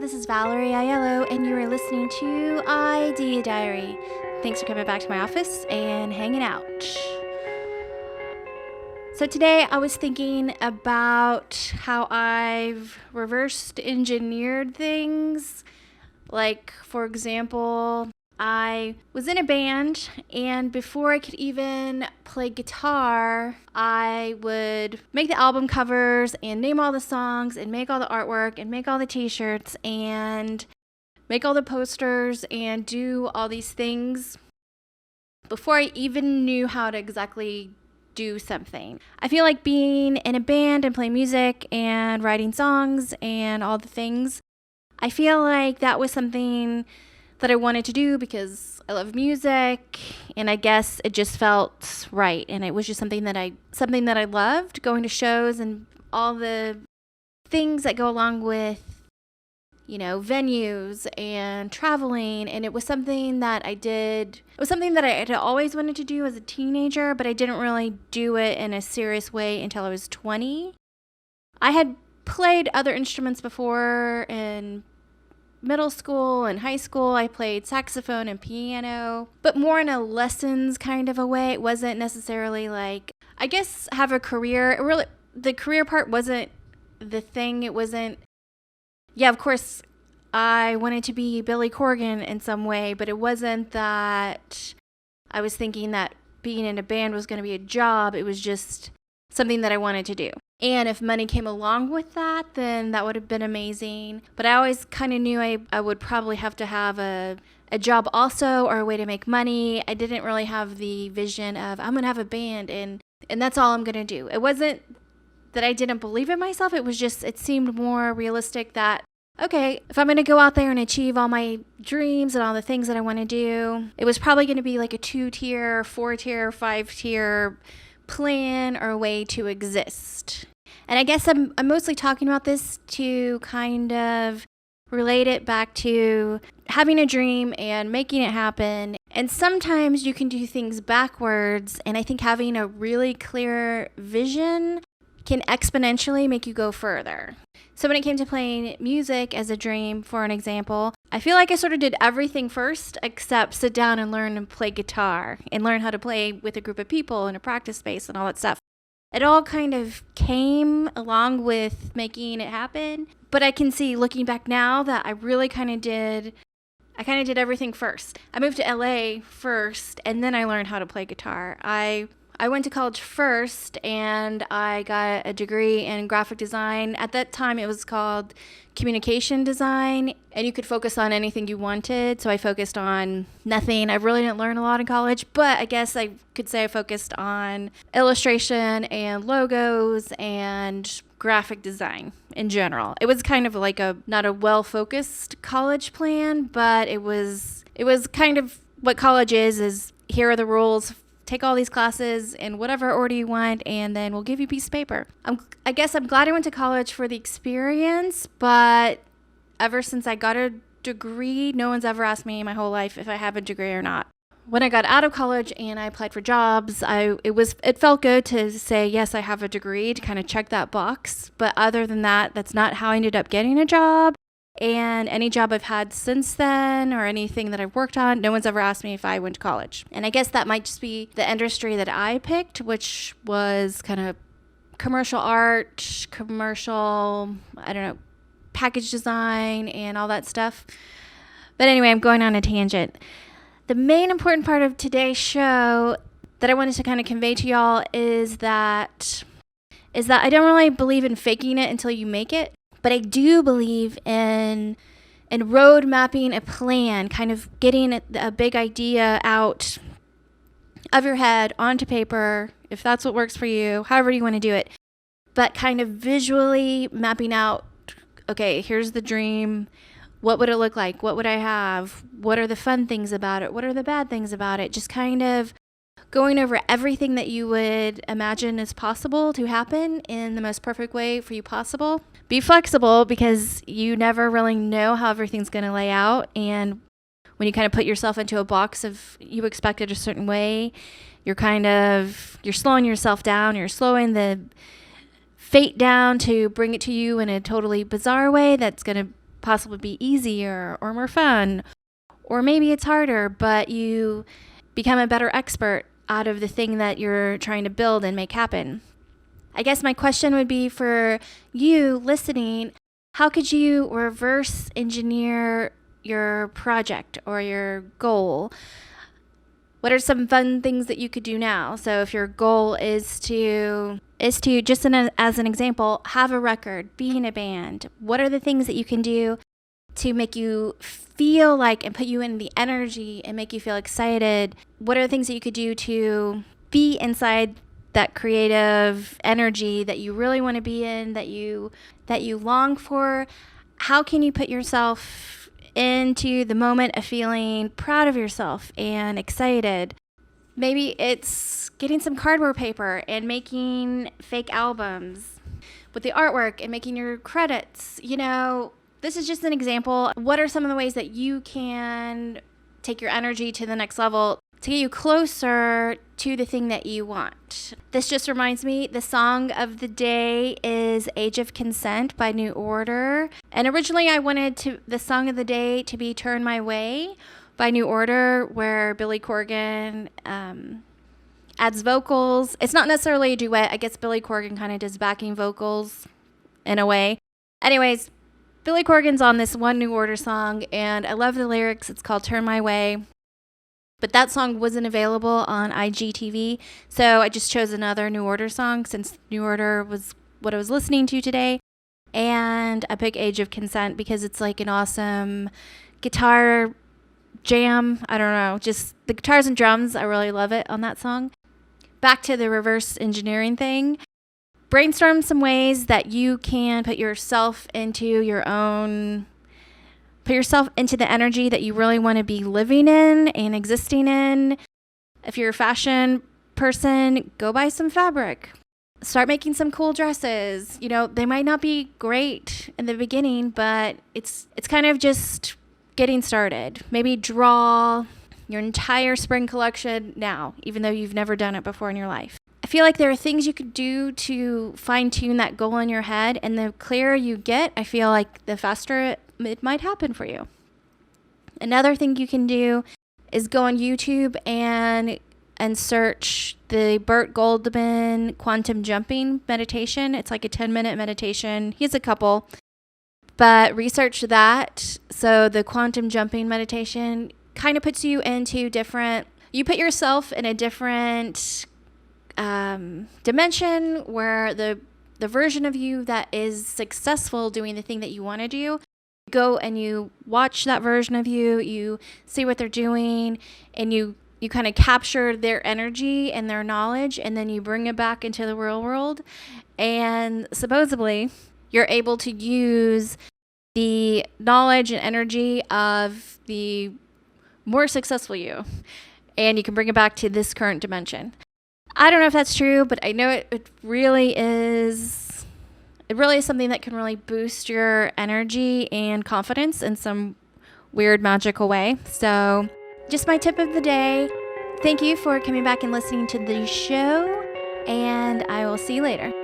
this is Valerie Aiello, and you are listening to Idea Diary. Thanks for coming back to my office and hanging out. So today I was thinking about how I've reversed engineered things. Like, for example, I was in a band, and before I could even play guitar, I would make the album covers and name all the songs and make all the artwork and make all the t-shirts and make all the posters and do all these things before I even knew how to exactly do something. I feel like being in a band and playing music and writing songs and all the things, I feel like that was something that I wanted to do because I love music, and I guess it just felt right, and it was just something that I loved, going to shows and all the things that go along with, venues and traveling. And it was something that I did. It was something that I had always wanted to do as a teenager, but I didn't really do it in a serious way until I was 20. I had played other instruments before in middle school and high school. I played saxophone and piano, but more in a lessons kind of a way. It wasn't necessarily like, I guess, have a career. The career part wasn't the thing. It wasn't, of course, I wanted to be Billy Corgan in some way, but it wasn't that I was thinking that being in a band was going to be a job. It was just something that I wanted to do. And if money came along with that, then that would have been amazing. But I always kind of knew I would probably have to have a job also, or a way to make money. I didn't really have the vision of, I'm going to have a band and that's all I'm going to do. It wasn't that I didn't believe in myself. It was just, it seemed more realistic that, okay, if I'm going to go out there and achieve all my dreams and all the things that I want to do, it was probably going to be like a 2-tier, 4-tier, 5-tier plan or a way to exist. And I guess I'm mostly talking about this to kind of relate it back to having a dream and making it happen. And sometimes you can do things backwards, and I think having a really clear vision can exponentially make you go further. So when it came to playing music as a dream, for an example, I feel like I sort of did everything first except sit down and learn to play guitar and learn how to play with a group of people in a practice space and all that stuff. It all kind of came along with making it happen, but I can see looking back now that I really kind of did everything first. I moved to LA first, and then I learned how to play guitar. I went to college first, and I got a degree in graphic design. At that time, it was called communication design, and you could focus on anything you wanted. So I focused on nothing. I really didn't learn a lot in college, but I guess I could say I focused on illustration and logos and graphic design in general. It was kind of like not a well-focused college plan, but it was kind of what college is here are the rules. Take all these classes in whatever order you want, and then we'll give you a piece of paper. I guess I'm glad I went to college for the experience, but ever since I got a degree, no one's ever asked me my whole life if I have a degree or not. When I got out of college and I applied for jobs, it felt good to say, yes, I have a degree, to kind of check that box. But other than that, that's not how I ended up getting a job. And any job I've had since then, or anything that I've worked on, no one's ever asked me if I went to college. And I guess that might just be the industry that I picked, which was kind of commercial art, package design and all that stuff. But anyway, I'm going on a tangent. The main important part of today's show that I wanted to kind of convey to y'all is that I don't really believe in faking it until you make it. But I do believe in road mapping a plan, kind of getting a big idea out of your head onto paper, if that's what works for you, however you want to do it. But kind of visually mapping out, okay, here's the dream. What would it look like? What would I have? What are the fun things about it? What are the bad things about it? Just kind of going over everything that you would imagine is possible to happen in the most perfect way for you possible. Be flexible, because you never really know how everything's going to lay out. And when you kind of put yourself into a box of you expect it a certain way, you're slowing yourself down. You're slowing the fate down to bring it to you in a totally bizarre way that's going to possibly be easier or more fun, or maybe it's harder, but you become a better expert out of the thing that you're trying to build and make happen. I guess my question would be for you listening, how could you reverse engineer your project or your goal? What are some fun things that you could do now? So if your goal is to just as an example, have a record, be in a band, what are the things that you can do to make you feel like and put you in the energy and make you feel excited? What are the things that you could do to be inside that creative energy that you really want to be in, that you long for? How can you put yourself into the moment of feeling proud of yourself and excited? Maybe it's getting some cardboard paper and making fake albums with the artwork and making your credits. This is just an example. What are some of the ways that you can take your energy to the next level to get you closer to the thing that you want? This just reminds me, the song of the day is Age of Consent by New Order. And originally I wanted the song of the day to be Turn My Way by New Order, where Billy Corgan adds vocals. It's not necessarily a duet. I guess Billy Corgan kind of does backing vocals in a way. Anyways, Billy Corgan's on this one New Order song, and I love the lyrics. It's called Turn My Way. But that song wasn't available on IGTV, so I just chose another New Order song since New Order was what I was listening to today. And I picked Age of Consent because it's like an awesome guitar jam. I don't know, just the guitars and drums. I really love it on that song. Back to the reverse engineering thing. Brainstorm some ways that you can put yourself into the energy that you really want to be living in and existing in. If you're a fashion person, go buy some fabric. Start making some cool dresses. They might not be great in the beginning, but it's kind of just getting started. Maybe draw your entire spring collection now, even though you've never done it before in your life. I feel like there are things you could do to fine-tune that goal in your head, and the clearer you get, I feel like the faster it might happen for you. Another thing you can do is go on YouTube and search the Burt Goldman quantum jumping meditation. It's like a 10-minute meditation. He has a couple, but research that. So the quantum jumping meditation kind of puts you into you put yourself in a different dimension where the version of you that is successful doing the thing that you want to do, go and you watch that version of you, you see what they're doing, and you kind of capture their energy and their knowledge, and then you bring it back into the real world. And supposedly you're able to use the knowledge and energy of the more successful you, and you can bring it back to this current dimension. I don't know if that's true, but I know it really is. It really is something that can really boost your energy and confidence in some weird magical way. So just my tip of the day. Thank you for coming back and listening to the show, and I will see you later.